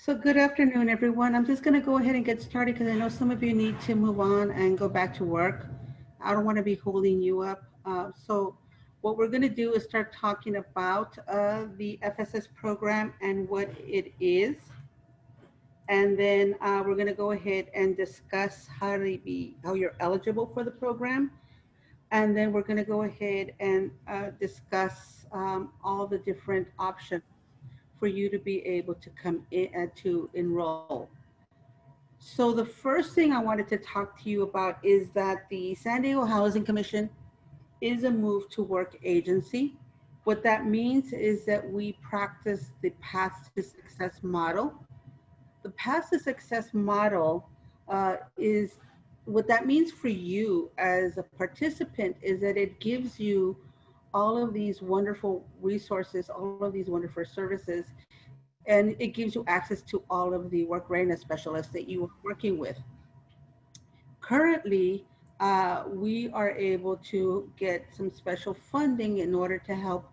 So good afternoon, everyone. I'm just going to go ahead and get started because I know some of you need to move on and go back to work. I don't want to be holding you up. So what we're going to do is start talking about the FSS program and what it is. And then we're going to go ahead and discuss how you're eligible for the program. And then we're going to go ahead and discuss all the different options for you to be able to come in to enroll. So the first thing I wanted to talk to you about is that the San Diego Housing Commission is a move to work agency. What that means is that we practice the path to success model. The path to success model is what that means for you as a participant is that it gives you all of these wonderful resources, all of these wonderful services, and it gives you access to all of the work readiness specialists that you are working with. Currently, we are able to get some special funding in order to help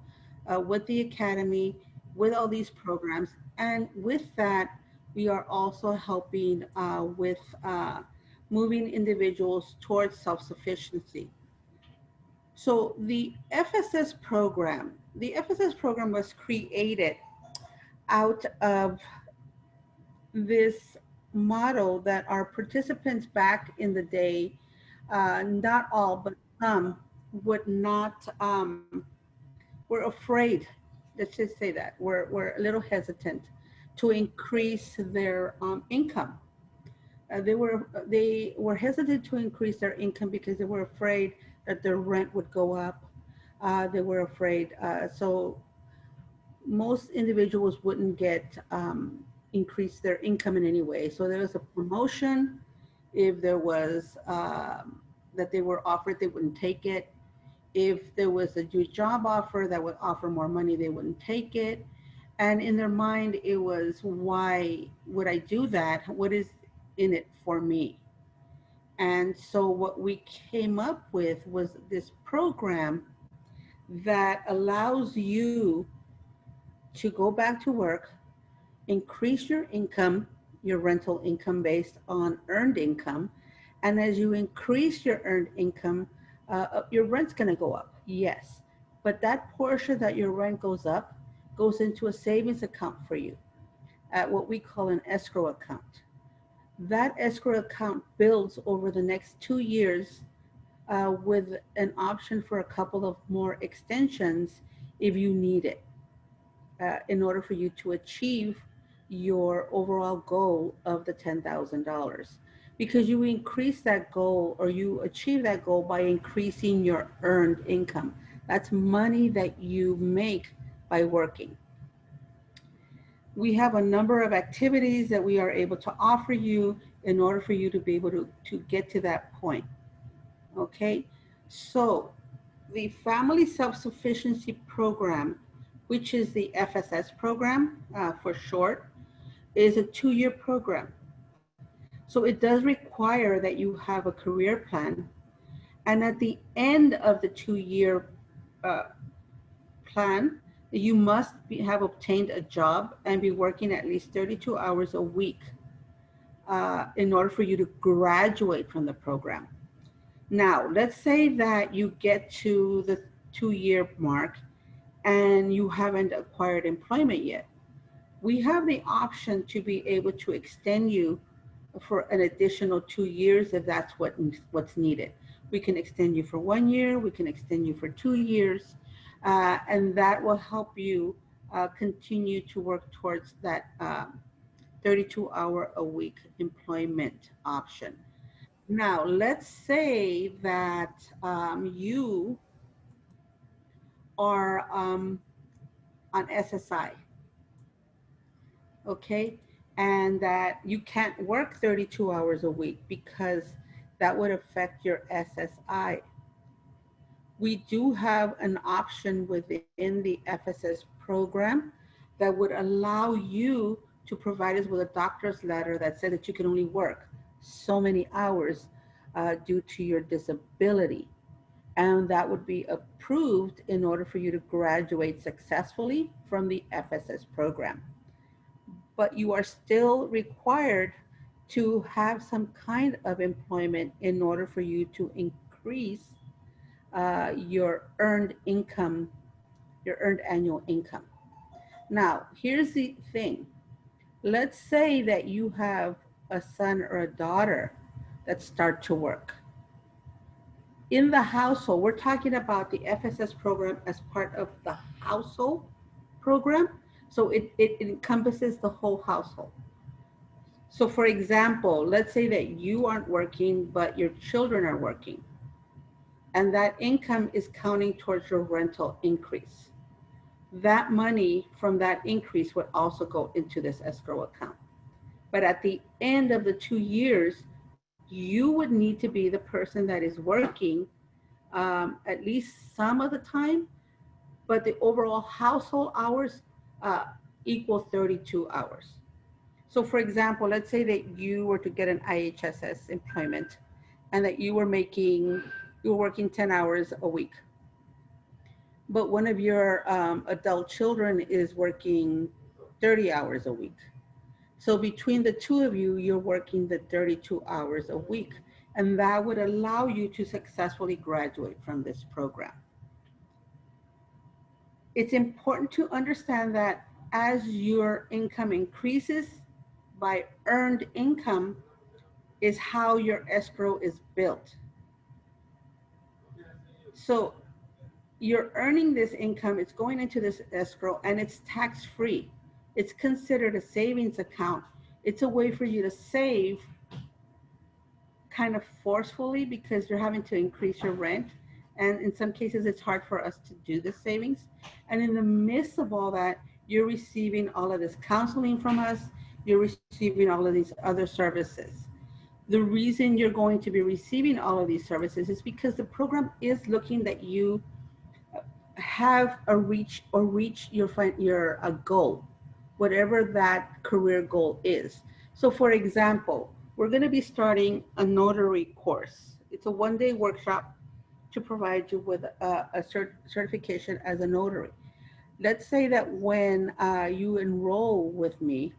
with the academy, with all these programs. And with that, we are also helping with moving individuals towards self-sufficiency. So the FSS program was created out of this model that our participants back in the day, not all, but some, would not, were afraid, let's just say that, were a little hesitant to increase their income. They were hesitant to increase their income because they were afraid that their rent would go up. They were afraid. So most individuals wouldn't get increase their income in any way. So there was a promotion. If there was that they were offered, they wouldn't take it. If there was a new job offer that would offer more money, they wouldn't take it. And in their mind, it was, why would I do that? What is in it for me? And so what we came up with was this program that allows you to go back to work, increase your income, your rental income based on earned income. And as you increase your earned income, your rent's going to go up, yes. But that portion that your rent goes up goes into a savings account for you at what we call an escrow account. That escrow account builds over the next 2 years with an option for a couple of more extensions if you need it in order for you to achieve your overall goal of the $10,000, because you increase that goal or you achieve that goal by increasing your earned income. That's money that you make by working. We have a number of activities that we are able to offer you in order for you to be able to get to that point. Okay, so the Family Self-Sufficiency Program, which is the FSS program for short, is a 2-year program. So it does require that you have a career plan. And at the end of the 2-year plan, you must have obtained a job and be working at least 32 hours a week in order for you to graduate from the program. Now, let's say that you get to the 2-year mark and you haven't acquired employment yet. We have the option to be able to extend you for an additional 2 years if that's what's needed. We can extend you for 1 year, we can extend you for 2 years, and that will help you continue to work towards that 32-hour-a-week employment option. Now, let's say that you are on SSI, okay? And that you can't work 32 hours a week because that would affect your SSI. We do have an option within the FSS program that would allow you to provide us with a doctor's letter that said that you can only work so many hours due to your disability. And that would be approved in order for you to graduate successfully from the FSS program. but you are still required to have some kind of employment in order for you to increase your earned income, your earned annual income. Now, here's the thing. Let's say that you have a son or a daughter that start to work. In the household, we're talking about the FSS program as part of the household program. So it encompasses the whole household. So for example, let's say that you aren't working, but your children are working, and that income is counting towards your rental increase. That money from that increase would also go into this escrow account. But at the end of the 2 years, you would need to be the person that is working at least some of the time, but the overall household hours uh, equal 32 hours. So for example, let's say that you were to get an IHSS employment and that you were working 10 hours a week, but one of your adult children is working 30 hours a week. So between the two of you, you're working the 32 hours a week, and that would allow you to successfully graduate from this program. It's important to understand that as your income increases by earned income is how your escrow is built. So you're earning this income, it's going into this escrow, and it's tax free. It's considered a savings account. It's a way for you to save kind of forcefully because you're having to increase your rent. And in some cases, it's hard for us to do the savings. And in the midst of all that, you're receiving all of this counseling from us, you're receiving all of these other services. The reason you're going to be receiving all of these services is because the program is looking that you have a reach your a goal, whatever that career goal is. So for example, we're going to be starting a notary course. It's a one-day workshop to provide you with a certification as a notary. Let's say that when you enroll with me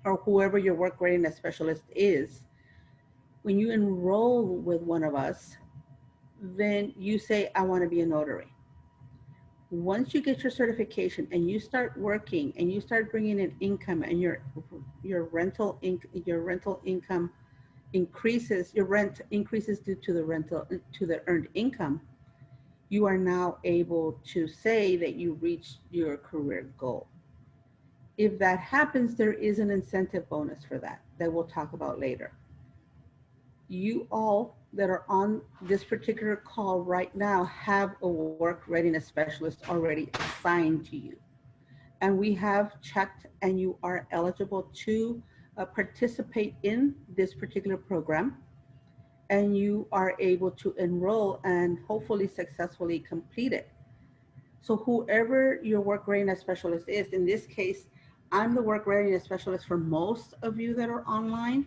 or whoever your work readiness specialist is, when you enroll with one of us, then you say, I want to be a notary. Once you get your certification and you start working and you start bringing in income and your rental income increases, your rent increases due to the earned income, you are now able to say that you reached your career goal. If that happens, there is an incentive bonus for that we'll talk about later. You all that are on this particular call right now have a work readiness specialist already assigned to you. And we have checked and you are eligible to participate in this particular program, and you are able to enroll and hopefully successfully complete it. So whoever your work readiness specialist is, in this case, I'm the work readiness specialist for most of you that are online,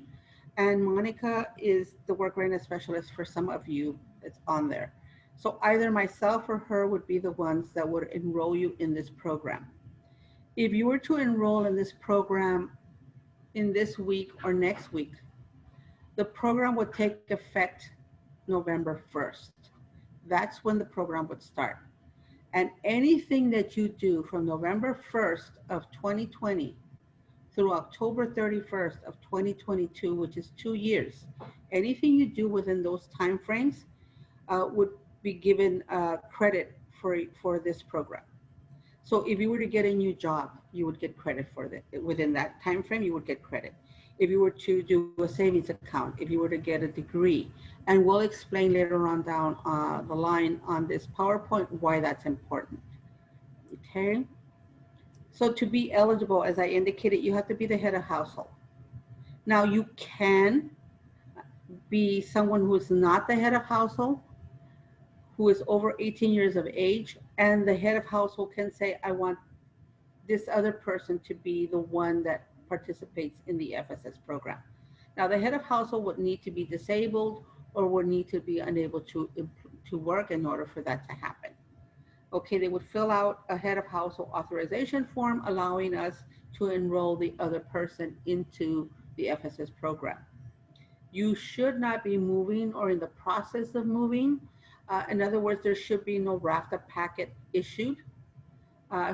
and Monica is the work readiness specialist for some of you that's on there. So either myself or her would be the ones that would enroll you in this program. If you were to enroll in this program in this week or next week, the program would take effect November 1st. That's when the program would start. And anything that you do from November 1st of 2020 through October 31st of 2022, which is 2 years, anything you do within those timeframes would be given credit for this program. So if you were to get a new job, you would get credit for that. Within that time frame, you would get credit. If you were to do a savings account, if you were to get a degree, and we'll explain later on down the line on this PowerPoint why that's important. Okay. So to be eligible, as I indicated, you have to be the head of household. Now you can be someone who is not the head of household, who is over 18 years of age, and the head of household can say, I want this other person to be the one that participates in the FSS program. Now the head of household would need to be disabled or would need to be unable to work in order for that to happen. Okay, they would fill out a head of household authorization form allowing us to enroll the other person into the FSS program. You should not be moving or in the process of moving. In other words, there should be no RAFTA packet issued.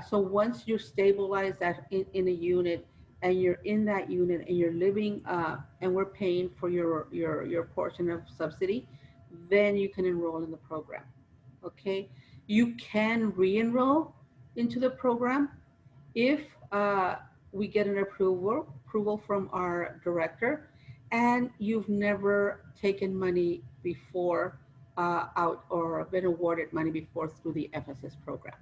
So once you're stabilized in a unit and you're in that unit and you're living and we're paying for your portion of subsidy, then you can enroll in the program. Okay, you can re-enroll into the program if we get an approval from our director and you've never taken money before out or been awarded money before through the FSS program.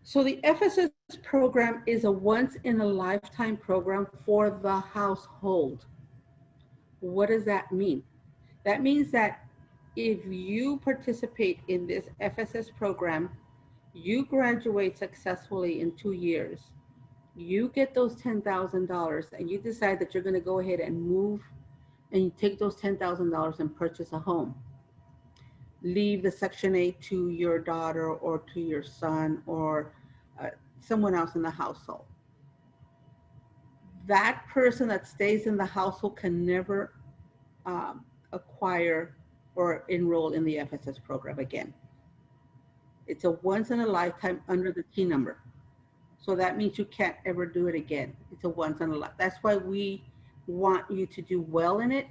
So the FSS program is a once in a lifetime program for the household. What does that mean? That means that if you participate in this FSS program, you graduate successfully in 2 years, you get those $10,000 and you decide that you're going to go ahead and move and you take those $10,000 and purchase a home. Leave the Section 8 to your daughter or to your son or someone else in the household. That person that stays in the household can never acquire or enroll in the FSS program again. It's a once in a lifetime under the T number. So that means you can't ever do it again. It's a once in a lifetime. That's why we want you to do well in it.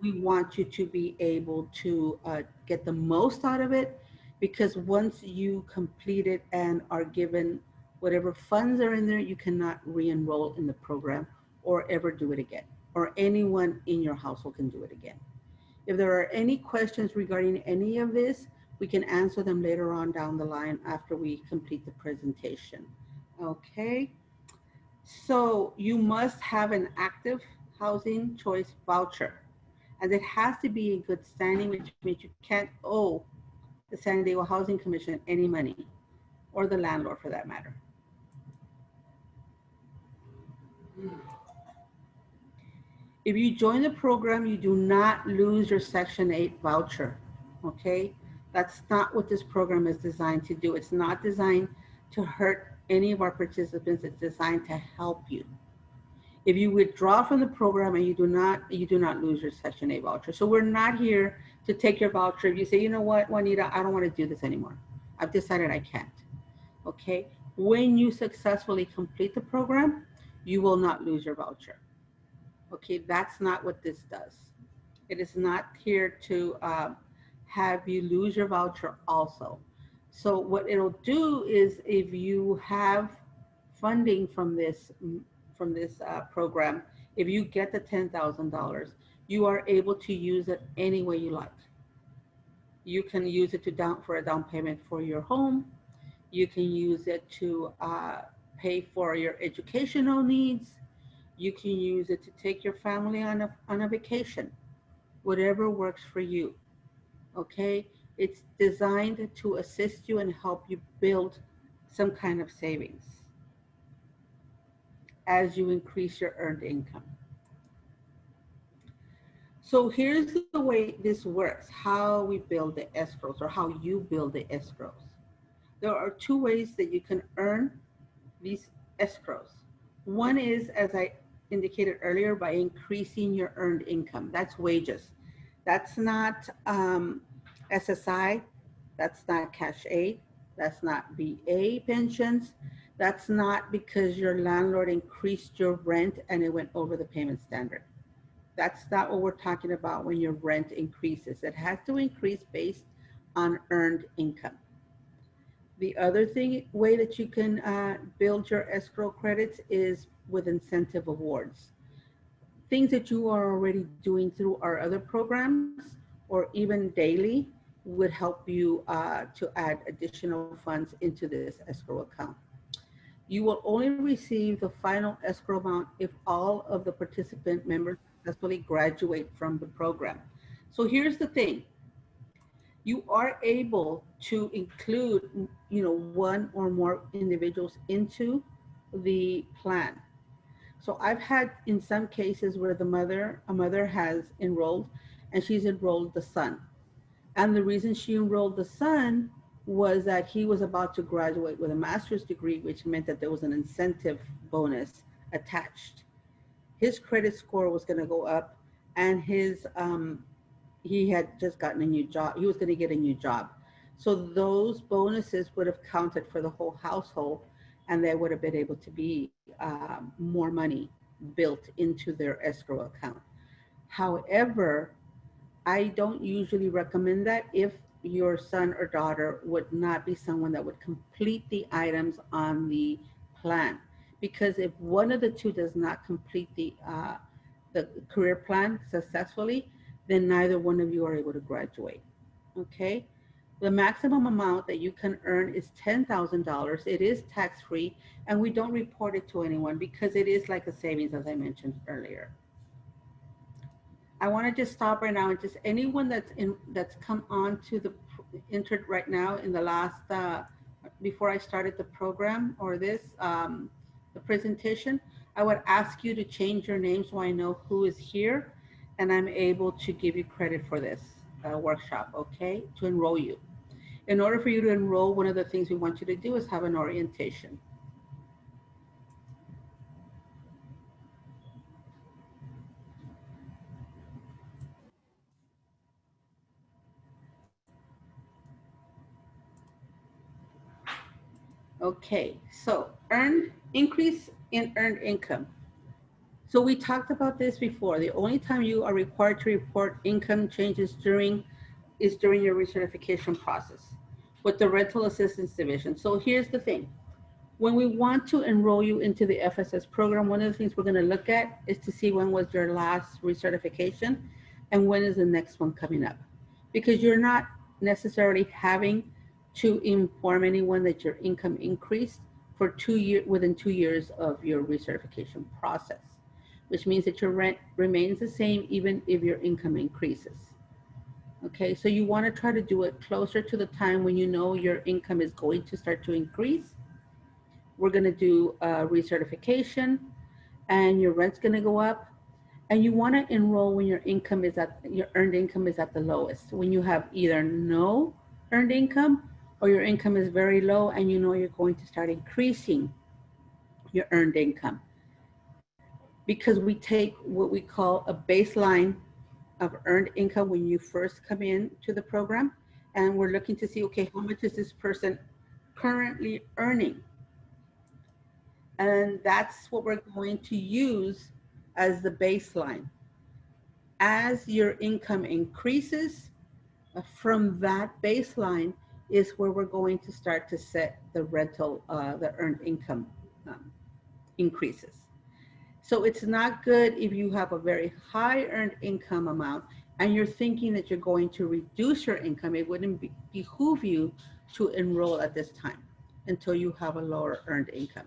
We want you to be able to get the most out of it, because once you complete it and are given whatever funds are in there, you cannot re-enroll in the program or ever do it again, or anyone in your household can do it again. If there are any questions regarding any of this, we can answer them later on down the line after we complete the presentation. Okay, so you must have an active housing choice voucher, and it has to be in good standing, which means you can't owe the San Diego Housing Commission any money, or the landlord for that matter. If you join the program, you do not lose your Section 8 voucher, okay? That's not what this program is designed to do. It's not designed to hurt any of our participants. It's designed to help you. If you withdraw from the program and you do not lose your Section 8 voucher. So we're not here to take your voucher. If you say, you know what, Juanita, I don't want to do this anymore. I've decided I can't, okay? When you successfully complete the program, you will not lose your voucher. Okay, that's not what this does. It is not here to have you lose your voucher also. So what it'll do is, if you have funding from this program, if you get the $10,000, you are able to use it any way you like. You can use it for a down payment for your home. You can use it to pay for your educational needs. You can use it to take your family on a vacation, whatever works for you, okay? It's designed to assist you and help you build some kind of savings as you increase your earned income. So here's the way this works, how we build the escrows, or how you build the escrows. There are 2 ways that you can earn these escrows. One is, as I indicated earlier, by increasing your earned income. That's wages. That's not SSI. That's not cash aid. That's not VA pensions. That's not because your landlord increased your rent and it went over the payment standard. That's not what we're talking about when your rent increases. It has to increase based on earned income. The other way that you can build your escrow credits is with incentive awards. Things that you are already doing through our other programs, or even daily, would help you to add additional funds into this escrow account. You will only receive the final escrow amount if all of the participant members successfully graduate from the program. So here's the thing. You are able to include, 1 or more individuals into the plan. So I've had in some cases where a mother has enrolled, and she's enrolled the son. And the reason she enrolled the son was that he was about to graduate with a master's degree, which meant that there was an incentive bonus attached. His credit score was going to go up, and he had just gotten a new job. He was going to get a new job. So those bonuses would have counted for the whole household, and they would have been able to be more money built into their escrow account. However, I don't usually recommend that if your son or daughter would not be someone that would complete the items on the plan. Because if one of the two does not complete the career plan successfully, then neither one of you are able to graduate. Okay? The maximum amount that you can earn is $10,000. It is tax free, and we don't report it to anyone because it is like a savings, as I mentioned earlier. I want to just stop right now and just anyone that's come on to the entered right now in the last before I started the program or the presentation, I would ask you to change your name so I know who is here, and I'm able to give you credit for this workshop. Okay, to enroll you. In order for you to enroll, one of the things we want you to do is have an orientation. Okay, so increase in earned income. So we talked about this before. The only time you are required to report income changes is during your recertification process with the rental assistance division. So here's the thing. When we want to enroll you into the FSS program, one of the things we're going to look at is to see when was your last recertification and when is the next one coming up. Because you're not necessarily having to inform anyone that your income increased for within 2 years of your recertification process, which means that your rent remains the same even if your income increases. Okay, so you want to try to do it closer to the time when you know your income is going to start to increase. We're going to do a recertification, and your rent's going to go up, and you want to enroll when your earned income is at the lowest, when you have either no earned income or your income is very low and you know you're going to start increasing your earned income, because we take what we call a baseline of earned income when you first come in to the program, and we're looking to see, okay, how much is this person currently earning? And that's what we're going to use as the baseline. As your income increases, from that baseline is where we're going to start to set the the earned income um, increases. So it's not good if you have a very high earned income amount and you're thinking that you're going to reduce your income. It wouldn't behoove you to enroll at this time until you have a lower earned income.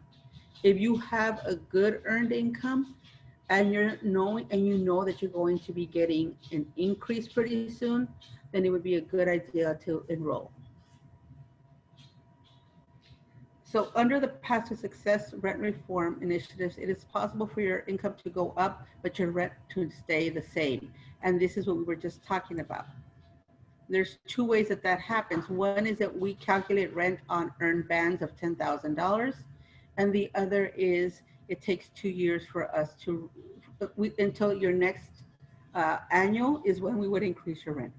If you have a good earned income and you know that you're going to be getting an increase pretty soon, then it would be a good idea to enroll. So under the Path to Success rent reform initiatives, it is possible for your income to go up, but your rent to stay the same. And this is what we were just talking about. There's two ways that that happens. One is that we calculate rent on earned bands of $10,000. And the other is it takes 2 years for us until your next annual is when we would increase your rent.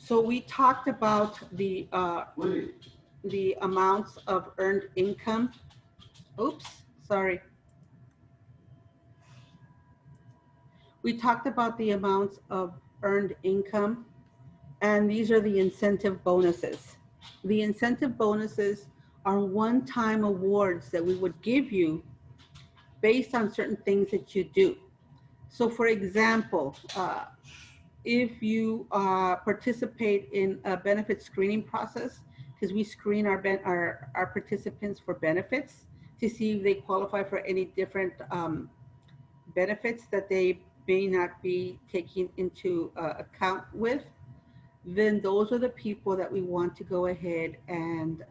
So we talked about the amounts of earned income. Oops, sorry. We talked about the amounts of earned income, and these are the incentive bonuses. The incentive bonuses are one-time awards that we would give you based on certain things that you do. So for example, if you participate in a benefit screening process, because we screen our participants for benefits to see if they qualify for any different benefits that they may not be taking into account with, then those are the people that we want to go ahead and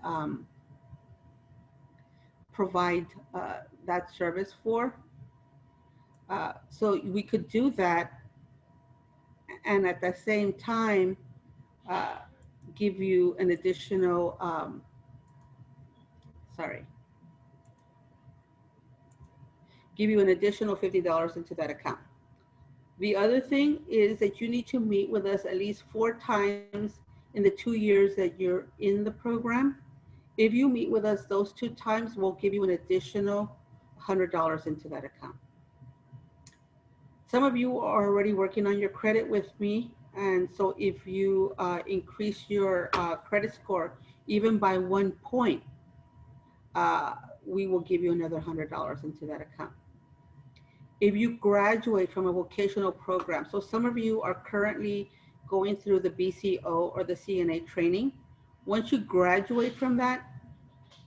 provide that service for. So we could do that, and at the same time, uh, give you an additional, sorry, give you an additional $50 into that account. The other thing is that you need to meet with us at least 4 times in the 2 years that you're in the program. If you meet with us those 2 times, we'll give you an additional $100 into that account. Some of you are already working on your credit with me, and so if you increase your credit score even by 1 point, uh, we will give you another $100 into that account. If you graduate from a vocational program, so some of you are currently going through the BCO or the CNA training. Once you graduate from that,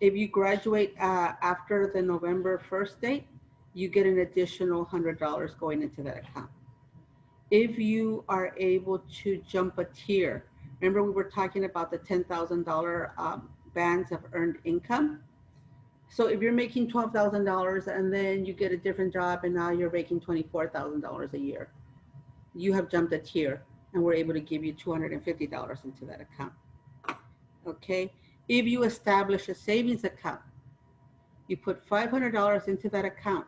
if you graduate after the November 1st date, you get an additional $100 going into that account. If you are able to jump a tier, remember we were talking about the $10,000 bands of earned income. So if you're making $12,000 and then you get a different job and now you're making $24,000 a year, you have jumped a tier and we're able to give you $250 into that account. Okay. If you establish a savings account, you put $500 into that account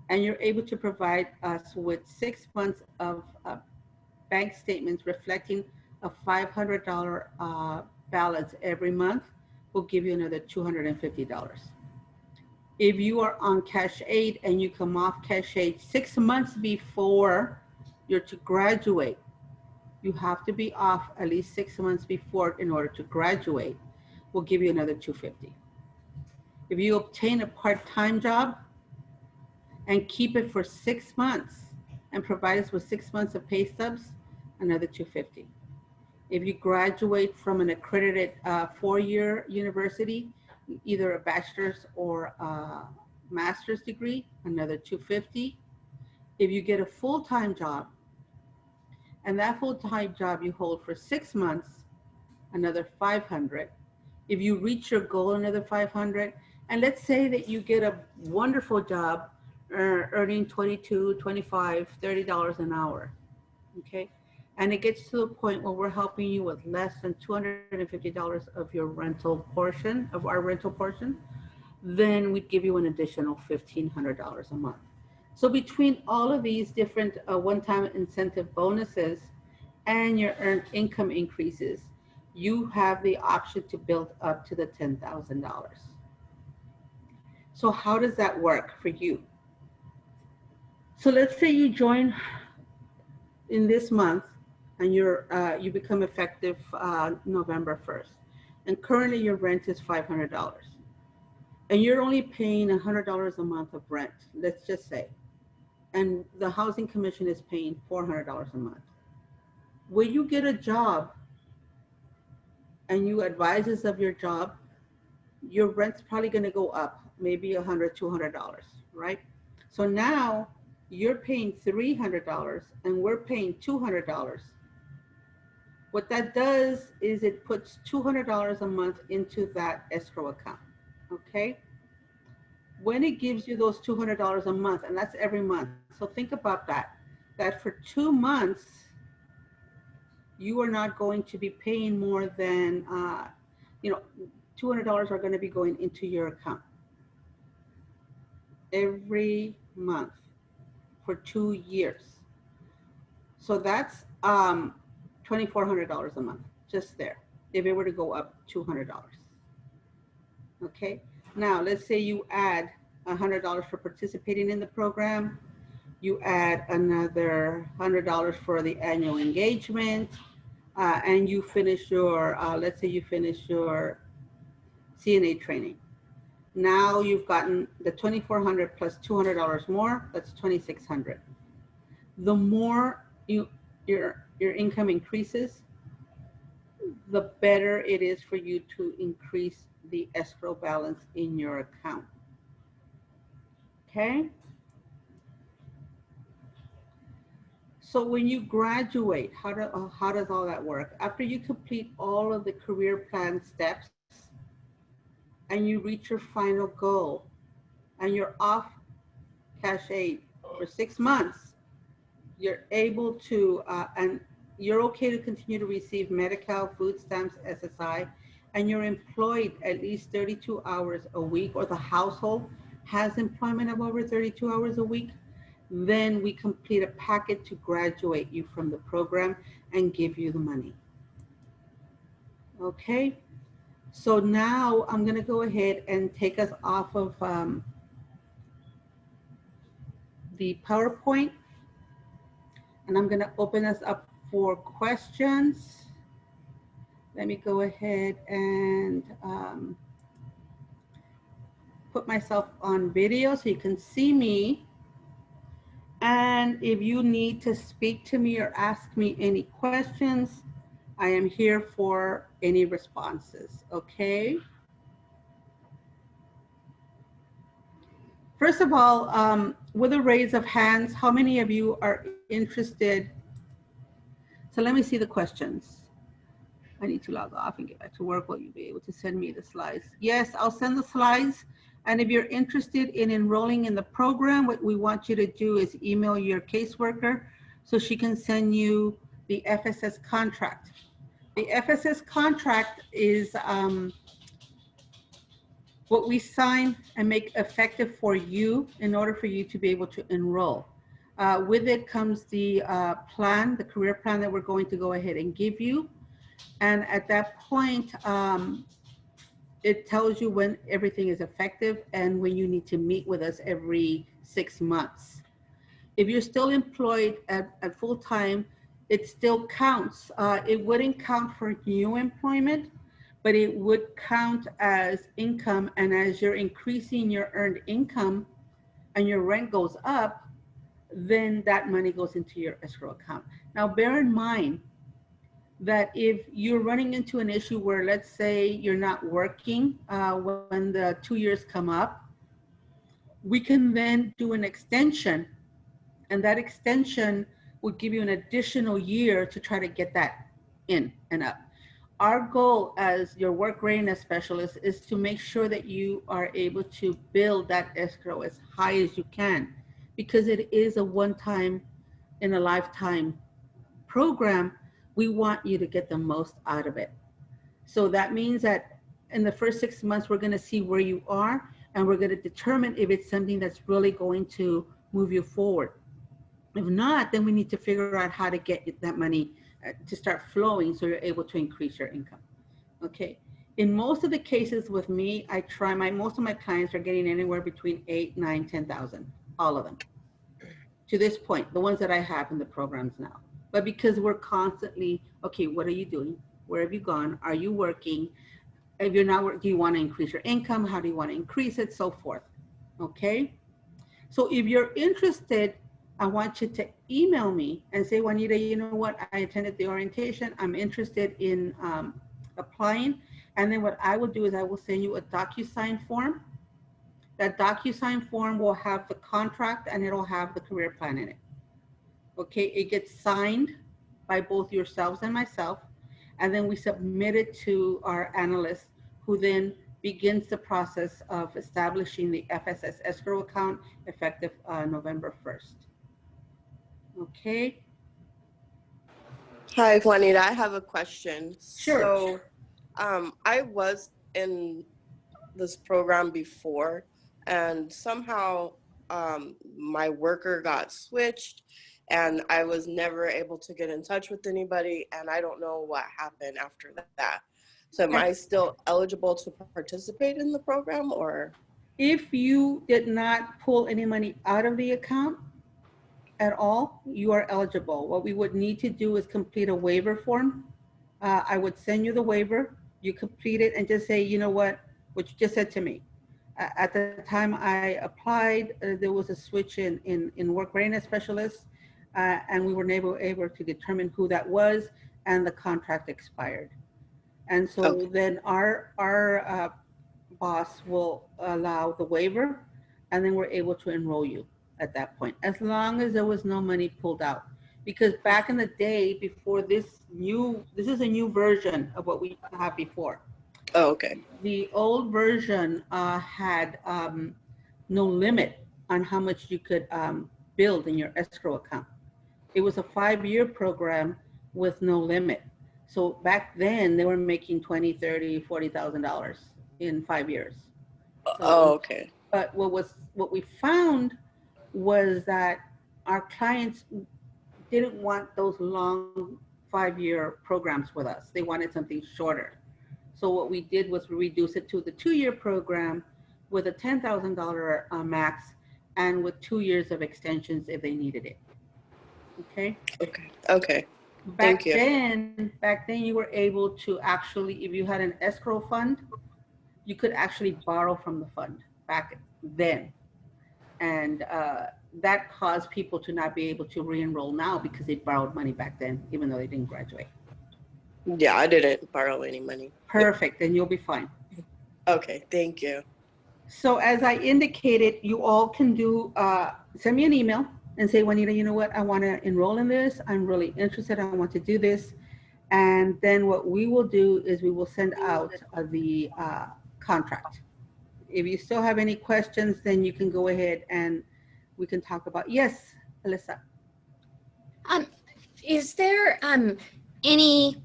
and you're able to provide us with 6 months of bank statements reflecting a $500 balance every month, we'll give you another $250. If you are on cash aid and you come off cash aid 6 months before you're to graduate, you have to be off at least 6 months before in order to graduate, we'll give you another $250. If you obtain a part-time job and keep it for 6 months and provide us with 6 months of pay stubs, another $250. If you graduate from an accredited 4-year university, either a bachelor's or a master's degree, another $250. If you get a full-time job and that full-time job you hold for 6 months, another $500. If you reach your goal, another $500. And let's say that you get a wonderful job earning $22, $25, $30 an hour, okay? And it gets to the point where we're helping you with less than $250 of your rental portion, of our rental portion, then we'd give you an additional $1,500 a month. So between all of these different one-time incentive bonuses and your earned income increases, you have the option to build up to the $10,000. So how does that work for you? So let's say you join in this month and you become effective November 1st. And currently your rent is $500. And you're only paying $100 a month of rent, let's just say. And the Housing Commission is paying $400 a month. When you get a job and you advise us of your job, your rent's probably gonna go up, maybe $100, $200, right? So now you're paying $300 and we're paying $200. What that does is it puts $200 a month into that escrow account, okay? When it gives you those $200 a month, and that's every month, so think about that for 2 months, you are not going to be paying more than, $200 are going to be going into your account every month for 2 years. So that's $2,400 a month, just there, if it were to go up $200. Okay, now let's say you add $100 for participating in the program, you add another $100 for the annual engagement, and you finish your, let's say you finish your CNA training. Now you've gotten the $2,400 plus $200 more, that's $2,600. The more your income increases, the better it is for you to increase the escrow balance in your account. Okay? So when you graduate, how does all that work? After you complete all of the career plan steps and you reach your final goal and you're off cash aid for 6 months, you're able to, and you're okay to continue to receive Medi-Cal, food stamps, SSI, and you're employed at least 32 hours a week, or the household has employment of over 32 hours a week, then we complete a packet to graduate you from the program and give you the money. Okay, so now I'm going to go ahead and take us off of the PowerPoint, and I'm going to open us up for questions. Let me go ahead and put myself on video so you can see me. And if you need to speak to me or ask me any questions, I am here for any responses, okay? First of all, with a raise of hands, how many of you are interested? So let me see the questions. I need to log off and get back to work. Will you be able to send me the slides? Yes, I'll send the slides. And if you're interested in enrolling in the program, what we want you to do is email your caseworker so she can send you the FSS contract. The FSS contract is what we sign and make effective for you in order for you to be able to enroll. With it comes the plan, the career plan that we're going to go ahead and give you. And at that point, it tells you when everything is effective and when you need to meet with us every 6 months. If you're still employed at full time, it still counts. It wouldn't count for new employment, but it would count as income. And as you're increasing your earned income and your rent goes up, then that money goes into your escrow account. Now, bear in mind that if you're running into an issue where, let's say, you're not working when the 2 years come up, we can then do an extension, and that extension would give you an additional year to try to get that in and up. Our goal as your work readiness specialist is to make sure that you are able to build that escrow as high as you can, because it is a one-time in a lifetime program. We want you to get the most out of it. So that means that in the first 6 months, we're going to see where you are, and we're going to determine if it's something that's really going to move you forward. If not, then we need to figure out how to get that money to start flowing so you're able to increase your income. Okay. In most of the cases with me, I try most of my clients are getting anywhere between 8, 9, 10,000, all of them. To this point, the ones that I have in the programs now. But because we're constantly, okay, what are you doing? Where have you gone? Are you working? If you're not working, do you want to increase your income? How do you want to increase it? So forth. Okay. So if you're interested, I want you to email me and say, Juanita, you know what? I attended the orientation. I'm interested in applying. And then what I will do is I will send you a DocuSign form. That DocuSign form will have the contract and it'll have the career plan in it. Okay, it gets signed by both yourselves and myself, and then we submit it to our analyst, who then begins the process of establishing the FSS escrow account effective November 1st. Okay. Hi, Juanita. I have a question. Sure. So I was in this program before, and somehow my worker got switched, and I was never able to get in touch with anybody, and I don't know what happened after that. So am I still eligible to participate in the program, or? If you did not pull any money out of the account at all, you are eligible. What we would need to do is complete a waiver form. I would send you the waiver, you complete it and just say, you know what you just said to me. At the time I applied, there was a switch in work readiness specialists, and we were able to determine who that was, and the contract expired. And so Okay. then our boss will allow the waiver, and then we're able to enroll you at that point, as long as there was no money pulled out. Because back in the day, before this is a new version of what we had before. Oh, okay. The old version had no limit on how much you could build in your escrow account. It was a 5-year program, with no limit. So back then they were making 20, 30, $40,000 in 5 years. So it Oh, was, okay. but what we found was that our clients didn't want those long 5 year programs with us. They wanted something shorter. So what we did was we reduced it to the 2 year program with a $10,000 max and with 2 years of extensions if they needed it. Okay. Okay. Okay. Thank Back you. then, you were able to actually, if you had an escrow fund, you could actually borrow from the fund back then. And that caused people to not be able to re-enroll now because they borrowed money back then, even though they didn't graduate. Yeah, I didn't borrow any money. Perfect, then you'll be fine. Okay, thank you. So as I indicated, you all can do, send me an email and say, Juanita, you know what, I want to enroll in this. I'm really interested. I want to do this. And then what we will do is we will send out the contract. If you still have any questions, then you can go ahead and we can talk about, yes, Alyssa. Um, is there any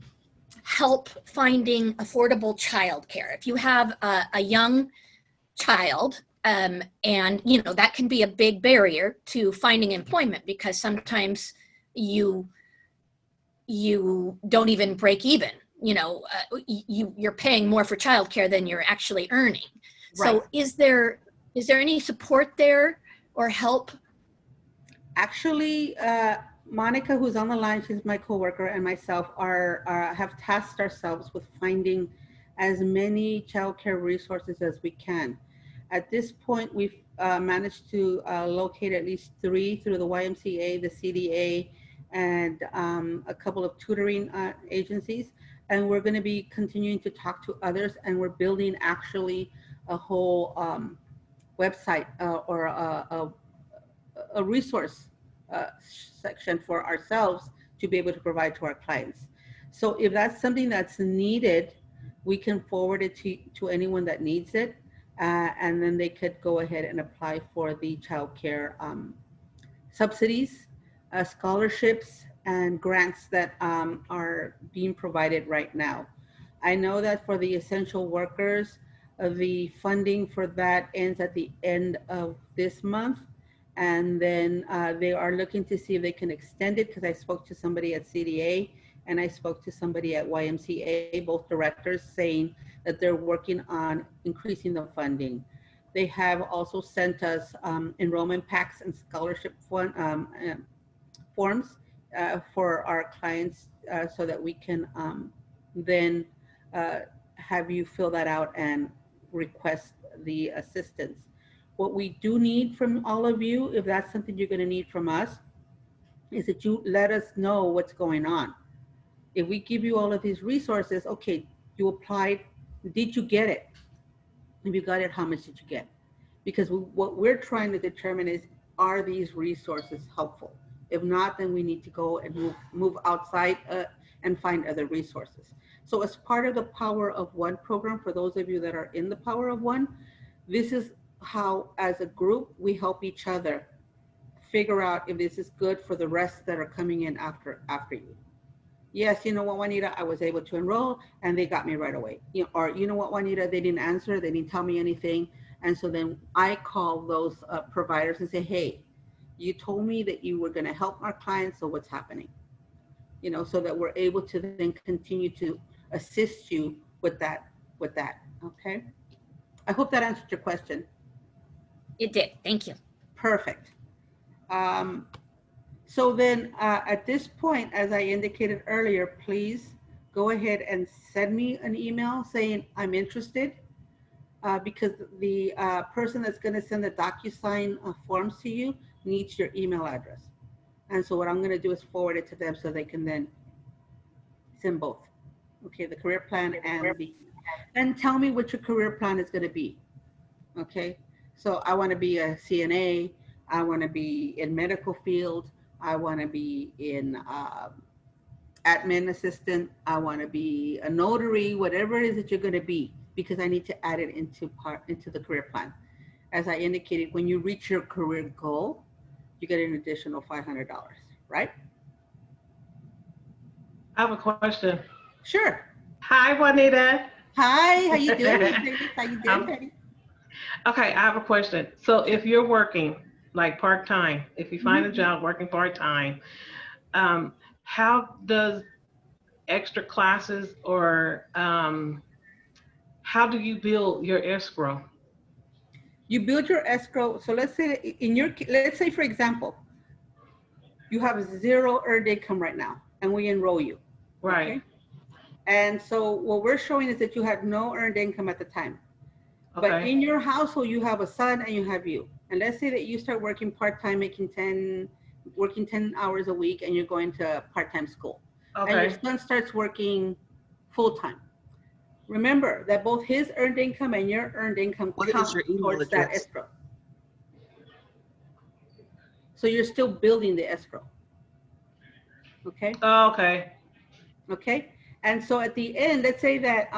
help finding affordable childcare? If you have a young child, and you know that can be a big barrier to finding employment because sometimes you don't even break even. You know, you're paying more for childcare than you're actually earning. Right. So is there any support there or help? Actually, Monica, who's on the line, she's my coworker, and myself have tasked ourselves with finding as many childcare resources as we can. At this point, we've managed to locate at least 3 through the YMCA, the CDA, and a couple of tutoring agencies. And we're going to be continuing to talk to others, and we're building actually a whole website or a resource section for ourselves to be able to provide to our clients. So if that's something that's needed, we can forward it to anyone that needs it, and then they could go ahead and apply for the child care subsidies, scholarships, and grants that are being provided right now. I know that for the essential workers, the funding for that ends at the end of this month. And then they are looking to see if they can extend it because I spoke to somebody at CDA and I spoke to somebody at YMCA, both directors, saying that they're working on increasing the funding. They have also sent us enrollment packs and scholarship forms for our clients so that we can then have you fill that out and request the assistance. What we do need from all of you, if that's something you're going to need from us, is that you let us know what's going on. If we give you all of these resources, okay, you applied, did you get it? If you got it, how much did you get? Because what we're trying to determine is, are these resources helpful? If not, then we need to go and move outside and find other resources. So as part of the Power of One program, for those of you that are in the Power of One, this is how, as a group, we help each other figure out if this is good for the rest that are coming in after you. Yes, you know what, Juanita, I was able to enroll and they got me right away. Or you know what, Juanita, they didn't answer, they didn't tell me anything. And so then I call those providers and say, hey, you told me that you were going to help our clients, so what's happening? So that we're able to then continue to assist you with that. Okay. I hope that answered your question. It did. Thank you. Perfect. So then at this point, as I indicated earlier, please go ahead and send me an email saying I'm interested because the person that's going to send the DocuSign forms to you needs your email address. And so what I'm going to do is forward it to them so they can then send both. Okay, the career plan and tell me what your career plan is going to be. Okay, so I want to be a CNA. I want to be in medical field. I want to be in admin assistant. I want to be a notary, whatever it is that you're going to be, because I need to add it into the career plan. As I indicated, when you reach your career goal, you get an additional $500, right? I have a question. Sure. Hi, Juanita. Hi, how you doing, Miss Davis? How you doing, um, Patty? okay, I have a question. So Sure. if you're working like part-time, if you find a Mhm. job working part-time, how does extra classes or how do you build your escrow? You build your escrow. So let's say in your, let's say for example, you have zero earned income right now, and we enroll you. Right. Okay. And so what we're showing is that you had no earned income at the time. But Okay. in your household, you have a son and you have you. And let's say that you start working part-time, working 10 hours a week, and you're going to part-time school. And your Okay. son starts working full-time. Remember that both his earned income and your earned income What is count your email towards that address? escrow. So you're still building the escrow. Okay. Oh, okay. Okay. And so at the end, let's say that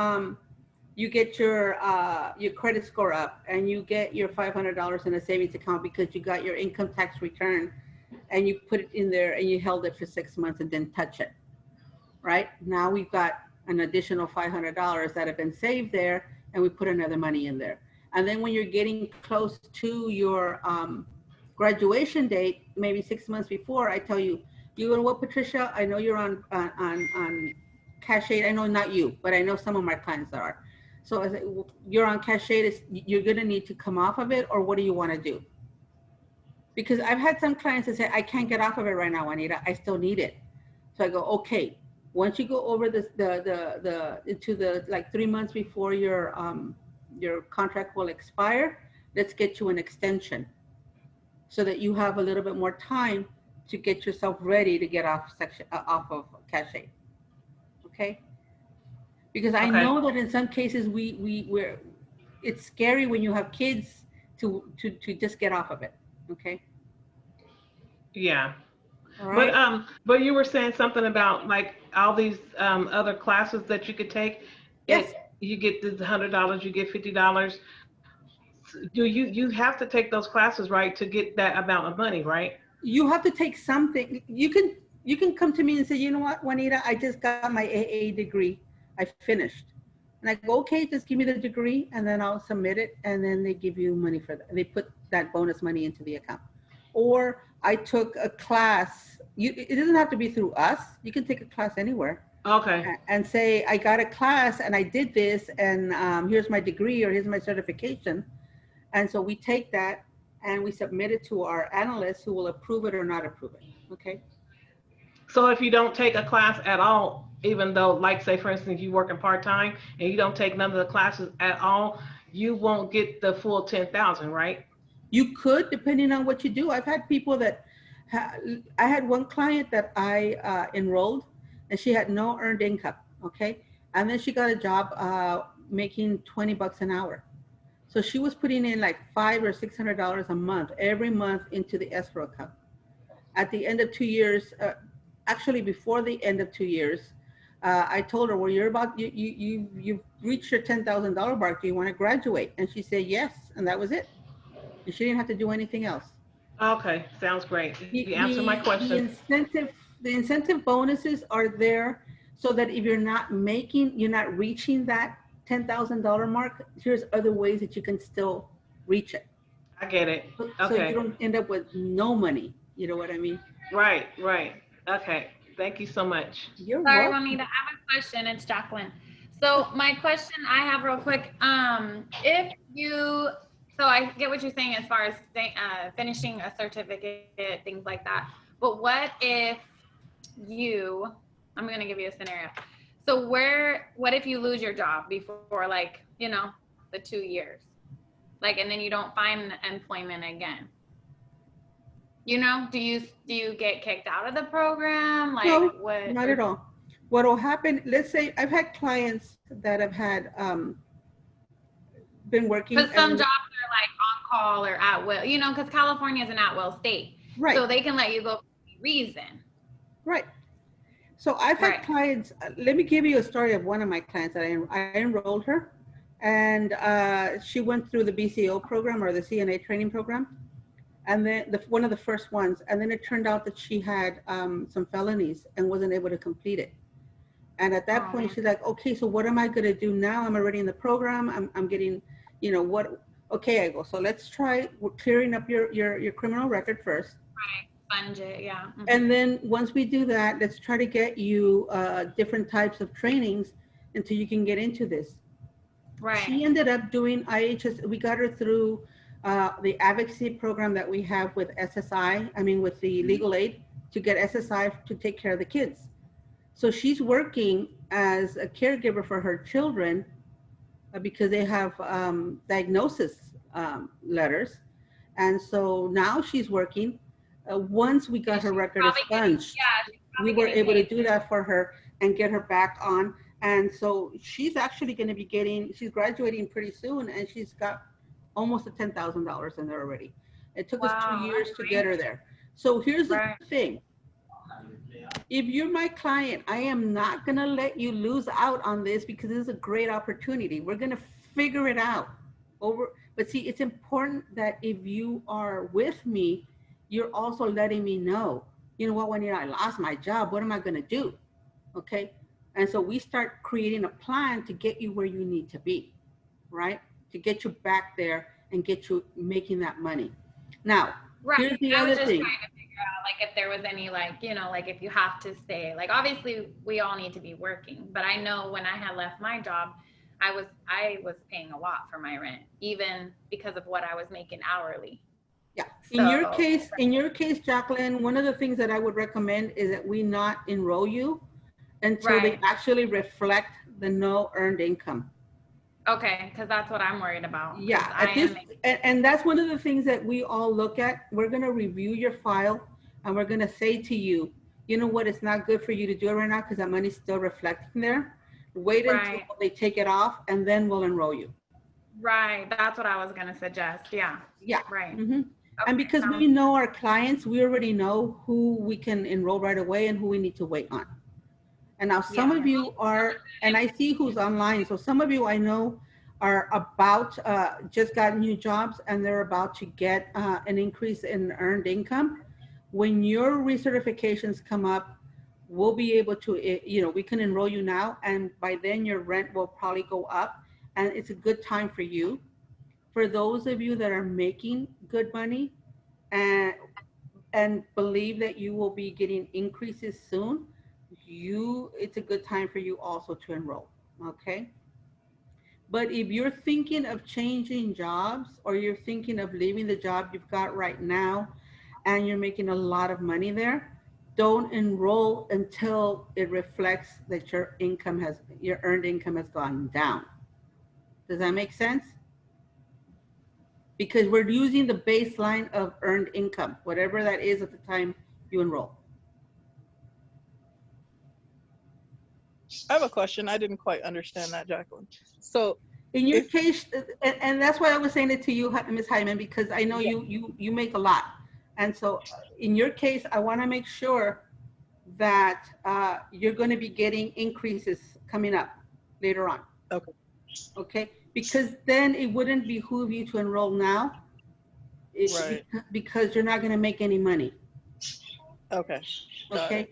you get your credit score up and you get your $500 in a savings account because you got your income tax return and you put it in there and you held it for 6 months and didn't touch it. Right now we've got an additional $500 that have been saved there, and we put another money in there. And then when you're getting close to your graduation date, maybe 6 months before, I tell you, you know what, Patricia, I know you're on cash aid. I know not you, but I know some of my clients are. So I say, you're on cash aid. You're going to need to come off of it, or what do you want to do? Because I've had some clients that say, I can't get off of it right now, Juanita. I still need it. So I go, okay. Once you go over this, into the like 3 months before your contract will expire, let's get you an extension so that you have a little bit more time to get yourself ready to get off of cash aid. Okay. Because I Okay. know that in some cases we're it's scary when you have kids to just get off of it. Okay. Yeah. All right. But you were saying something about like all these other classes that you could take. Yes. You get the $100, you get $50. Do you have to take those classes, right, to get that amount of money, right? You have to take something. You can come to me and say, you know what, Juanita, I just got my AA degree. I finished. And I go, okay, just give me the degree and then I'll submit it. And then they give you money for that. They put that bonus money into the account. Or I took a class. It doesn't have to be through us. You can take a class anywhere Okay. and say, I got a class and I did this, and here's my degree or here's my certification. And so we take that and we submit it to our analysts who will approve it or not approve it. Okay. So if you don't take a class at all, even though, like, say, for instance, you working part-time and you don't take none of the classes at all, you won't get the full 10,000, right? You could, depending on what you do. I've had people that, I had one client that I enrolled and she had no earned income. Okay. And then she got a job making $20 an hour. So she was putting in like $500 or $600 a month, every month into the escrow account. At the end of 2 years, actually before the end of 2 years, I told her, well, you've reached your $10,000 mark. Do you want to graduate? And she said yes, and that was it. And she didn't have to do anything else. Okay, sounds great. You The answered my the, question. the incentive the incentive bonuses are there so that if you're not reaching that $10,000 mark, here's other ways that you can still reach it. I get it. So you Okay. don't end up with no money. You know what I mean? Right, right. Okay. Thank you so much. You're Sorry, welcome. Juanita, I have a question. It's Jacqueline. So my question I have real quick, if you, so I get what you're saying as far as finishing a certificate, things like that. But what if you, I'm going to give you a scenario. So what if you lose your job before, like, the 2 years? Like, and then you don't find employment again? Do you get kicked out of the program? Like, No, what? not at all. What will happen, let's say I've had clients that have had been working Because some and jobs are like on call or at will, because California is an at will state. right, So they can let you go for any reason. right. So I've had Right. clients, let me give you a story of one of my clients that I enrolled her, and she went through the BCO program or the CNA training program. And then one of the first ones, and then it turned out that she had some felonies and wasn't able to complete it. And at that point, she's like, okay, so what am I going to do now? I'm already in the program. I'm getting, you know, what? Okay, I go, so let's try clearing up your criminal record first. Sponge it, yeah. Mhm. And then once we do that, let's try to get you different types of trainings until you can get into this. Right. She ended up doing IHS. We got her through the advocacy program that we have with SSI, with the legal aid to get SSI to take care of the kids. So she's working as a caregiver for her children because they have diagnosis letters. And so now she's working. Once we got her record expunged, we were able to do that for her and get her back on. And so she's actually going to be she's graduating pretty soon, and she's got almost $10,000 in there already. It took us 2 years to get her there. So here's the thing. If you're my client, I am not going to let you lose out on this because this is a great opportunity. We're going to figure it out. But see, it's important that if you are with me, you're also letting me know, you know what, Juanita, I lost my job. What am I going to do? Okay. And so we start creating a plan to get you where you need to be, right? To get you back there and get you making that money. Now, here's the other thing. Trying to figure out, like, if there was any, like, you know, like if you have to stay, like, obviously we all need to be working, but I know when I had left my job, I was paying a lot for my rent, even because of what I was making hourly. Yeah. In your case, Jacqueline, one of the things that I would recommend is that we not enroll you until they actually reflect the no earned income. Okay, because that's what I'm worried about. Yeah, and that's one of the things that we all look at. We're going to review your file, and we're going to say to you, you know what, it's not good for you to do it right now because that money's still reflecting there. Wait until they take it off, and then we'll enroll you. Right, that's what I was going to suggest. Yeah. Yeah. Right. Mm-hmm. Okay. And because we know our clients, we already know who we can enroll right away and who we need to wait on. And now some of you are, and I see who's online. So some of you I know are about, just got new jobs and they're about to get an increase in earned income. When your recertifications come up, we'll be able to, you know, we can enroll you now. And by then your rent will probably go up and it's a good time for you. For those of you that are making good money and believe that you will be getting increases soon, it's a good time for you also to enroll, okay? But if you're thinking of changing jobs or you're thinking of leaving the job you've got right now and you're making a lot of money there, don't enroll until it reflects that your earned income has gone down. Does that make sense? Because we're using the baseline of earned income, whatever that is at the time you enroll. I have a question. I didn't quite understand that, Jacqueline. So in your case, and that's why I was saying it to you, Ms. Hyman, because I know you make a lot. And so in your case, I want to make sure that you're going to be getting increases coming up later on. Okay. Okay. Because then it wouldn't behoove you to enroll now. Because you're not going to make any money. Okay. Okay.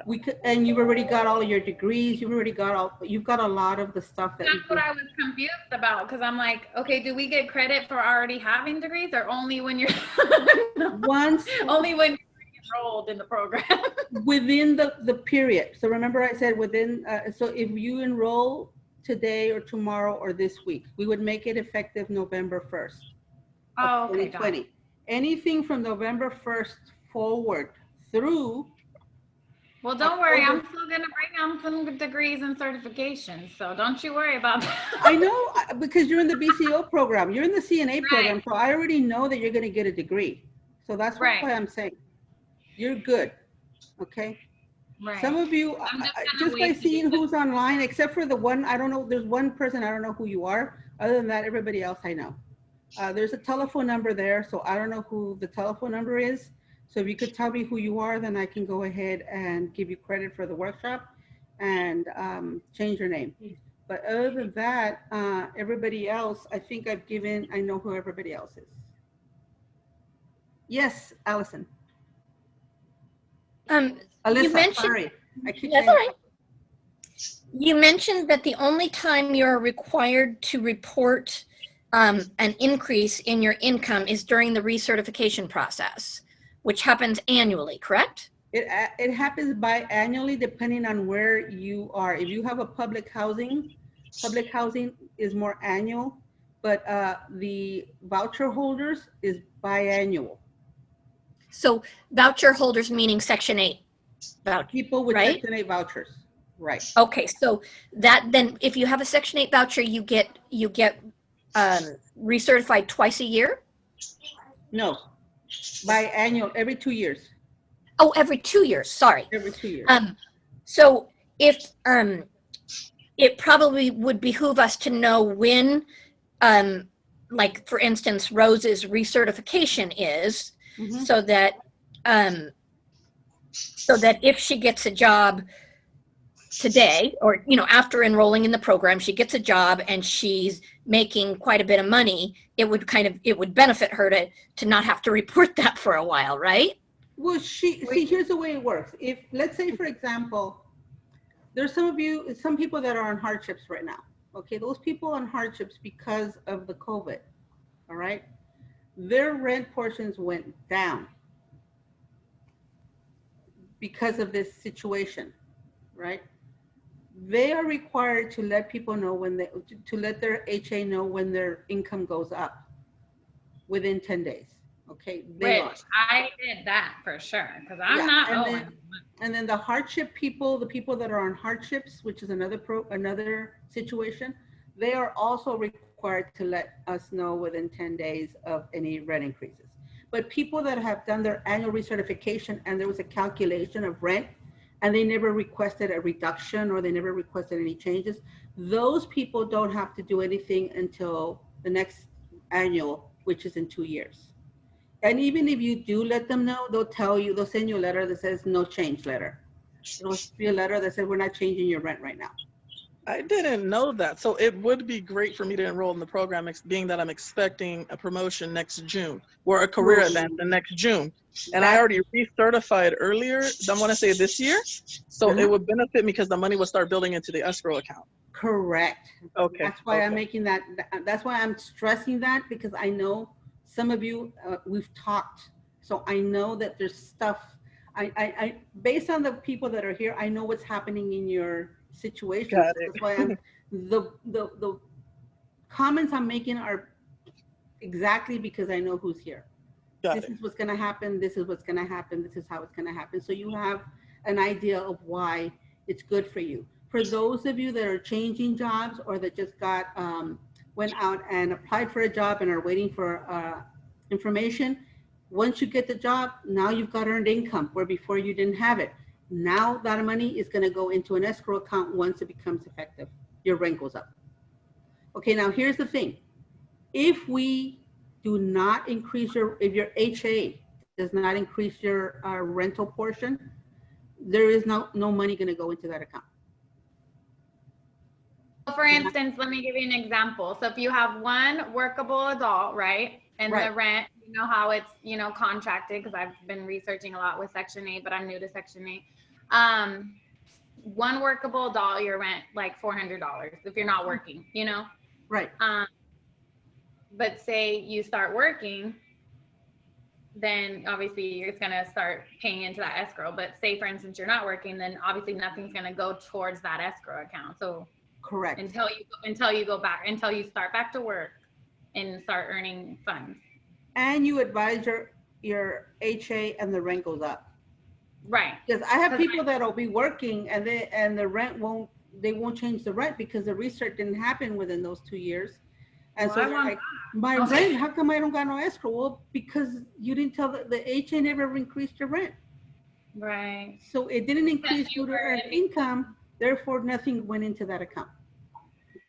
We could, and you've already got all of your degrees. You've got a lot of the stuff that. That's what I was confused about, because I'm like, okay, do we get credit for already having degrees, or only when you're only when you're enrolled in the program? Within the period. So remember, I said within. So if you enroll today or tomorrow or this week, we would make it effective November 1st. Oh, okay. 2020. Anything from November 1st forward through. Well, don't worry. I'm still going to bring on some degrees and certifications. So don't you worry about that. I know, because you're in the BCO program. You're in the CNA program. So I already know that you're going to get a degree. So that's why I'm saying you're good. Okay. Right. Some of you, just by seeing who's online, except for the one, I don't know, there's one person, I don't know who you are. Other than that, everybody else I know. There's a telephone number there, so I don't know who the telephone number is. So if you could tell me who you are, then I can go ahead and give you credit for the workshop and change your name. But other than that, everybody else, I think I know who everybody else is. Yes, Allison. Alyssa, you mentioned, sorry. That's all right. You mentioned that the only time you're required to report an increase in your income is during the recertification process, which happens annually, correct? It happens biannually depending on where you are. If you have a public housing is more annual, but the voucher holders is biannual. So voucher holders meaning Section 8 voucher, People with right? Section 8 vouchers, right? Okay, so that then if you have a Section 8 voucher, you get recertified twice a year? No, biannual, every 2 years. Oh, every 2 years, sorry. Every 2 years. So if it probably would behoove us to know when, like for instance, Rose's recertification is, Mhm. so that if she gets a job today, or after enrolling in the program, she gets a job and she's making quite a bit of money, it would benefit her to not have to report that for a while, right? Well, here's the way it works. If, let's say, for example, there's some people that are on hardships right now. Okay, those people on hardships because of the COVID, all right? Their rent portions went down because of this situation, right? They are required to let people know to let their HA know when their income goes up within 10 days. Okay, they are. Which I did that for sure, because I'm Yeah, not and owing. And then the hardship people, the people that are on hardships, which is another situation, they are also required to let us know within 10 days of any rent increases. But people that have done their annual recertification and there was a calculation of rent and they never requested a reduction or they never requested any changes, those people don't have to do anything until the next annual, which is in 2 years. And even if you do let them know, they'll send you a letter that says no change letter. It'll be a letter that says we're not changing your rent right now. I didn't know that. So it would be great for me to enroll in the program, being that I'm expecting a promotion next June or a career advance in next June. And I already recertified earlier, I want to say this year. So it would benefit me because the money will start building into the escrow account. Correct. Okay. That's why I'm making that, that's why I'm stressing that, because I know some of you, we've talked. So I know that there's stuff, I based on the people that are here, I know what's happening in your situation. Got So it. that's why the comments I'm making are exactly because I know who's here. This is what's going to happen. This is what's going to happen. This is how it's going to happen. So you have an idea of why it's good for you. For those of you that are changing jobs or that just went out and applied for a job and are waiting for information, once you get the job, now you've got earned income where before you didn't have it. Now that money is going to go into an escrow account once it becomes effective. Your rent goes up. Okay, now here's the thing. If we do not increase if your HA does not increase your rental portion, there is no money going to go into that account. For instance, let me give you an example. So if you have one workable adult, right? And the rent, you know how it's, contracted, because I've been researching a lot with Section 8, but I'm new to Section 8. One workable adult, your rent like $400 if you're not working, Right. But say you start working, then obviously it's going to start paying into that escrow. But say, for instance, you're not working, then obviously nothing's going to go towards that escrow account. So correct. Until you start back to work and start earning funds. And you advise your HA and the rent goes up. Right. Because I have people that'll be working and the rent won't change the rent because the research didn't happen within those 2 years. And so they're like, my rent, how come I don't got no escrow? Well, because you didn't tell the HA never increased your rent. Right. So it didn't increase due to earned income, therefore nothing went into that account.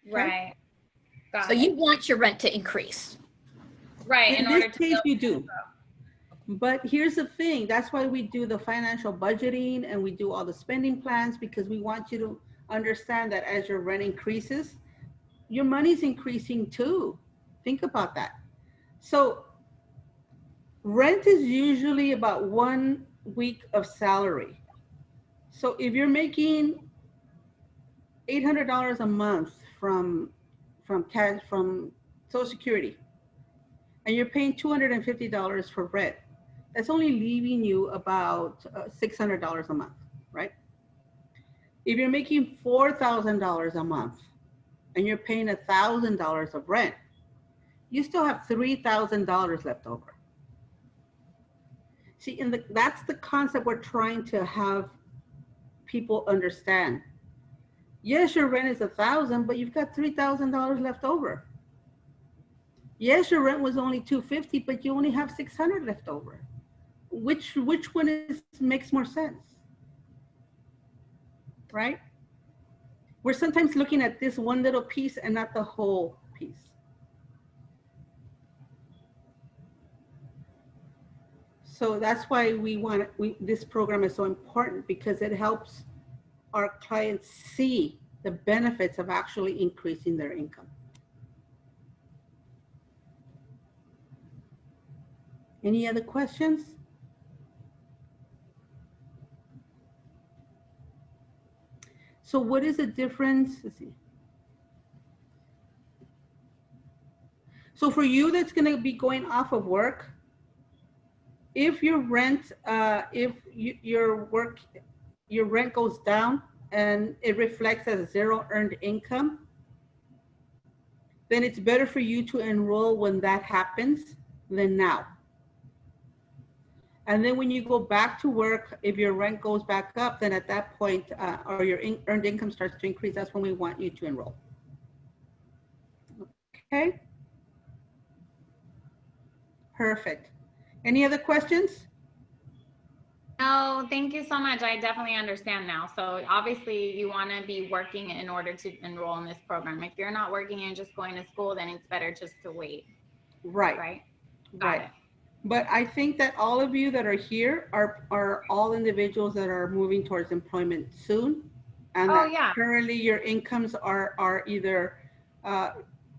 Okay? Right. So you want your rent to increase. Right. In this case, you do. But here's the thing. That's why we do the financial budgeting and we do all the spending plans, because we want you to understand that as your rent increases, your money's increasing too. Think about that. So rent is usually about 1 week of salary. So if you're making $800 a month from Social Security, and you're paying $250 for rent, that's only leaving you about $600 a month, right? If you're making $4,000 a month and you're paying $1,000 of rent, you still have $3,000 left over. See, that's the concept we're trying to have people understand. Yes, your rent is $1,000, but you've got $3,000 left over. Yes, your rent was only $250, but you only have $600 left over. Which one makes more sense, right? We're sometimes looking at this one little piece and not the whole piece. So that's why this program is so important, because it helps our clients see the benefits of actually increasing their income. Any other questions? So what is the difference? Let's see. So for you that's going to be going off of work, if your rent, your rent goes down and it reflects as zero earned income, then it's better for you to enroll when that happens than now. And then when you go back to work, if your rent goes back up, then at that point, or your earned income starts to increase, that's when we want you to enroll. Okay? Perfect. Any other questions? No, thank you so much. I definitely understand now. So obviously you want to be working in order to enroll in this program. If you're not working and just going to school, then it's better just to wait. Right. Right. Right. But I think that all of you that are here are all individuals that are moving towards employment soon. And that currently your incomes are either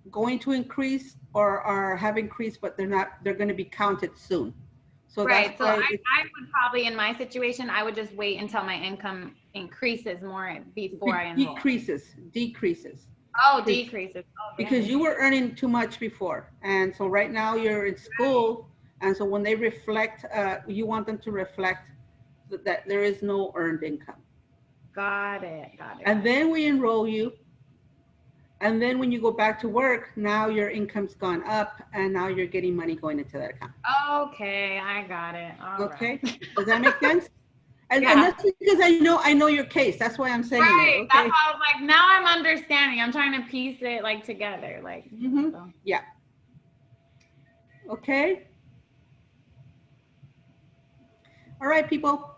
going to increase or have increased, but they're going to be counted soon. So right. So I would probably, in my situation, I would just wait until my income increases more before I enroll. Decreases. Oh, decreases. Oh, because you were earning too much before. And so right now you're in school. And so when they reflect, you want them to reflect that there is no earned income. Got it. And then we enroll you. And then when you go back to work, now your income's gone up and now you're getting money going into that account. Okay, I got it. All okay. Right. Does that make sense? And that's because I know your case. That's why I'm saying right. it. Okay? That's why I was like, now I'm understanding. I'm trying to piece it like together. Like so. Yeah. Okay. All right, people.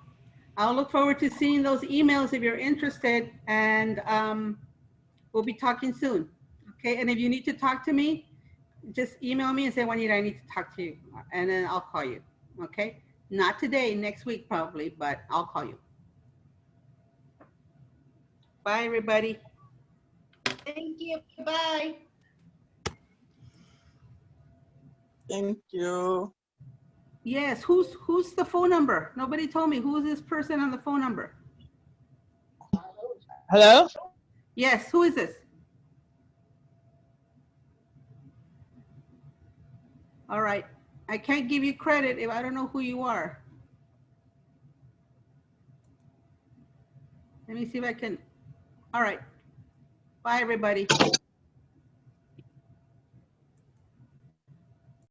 I'll look forward to seeing those emails if you're interested, and we'll be talking soon. Okay. And if you need to talk to me, just email me and say, Juanita, I need to talk to you, and then I'll call you. Okay. Not today, next week probably, but I'll call you. Bye, everybody. Thank you. Bye. Thank you. Yes, who's the phone number? Nobody told me. Who is this person on the phone number? Hello? Yes, who is this? All right. I can't give you credit if I don't know who you are. Let me see if I can. All right. Bye, everybody.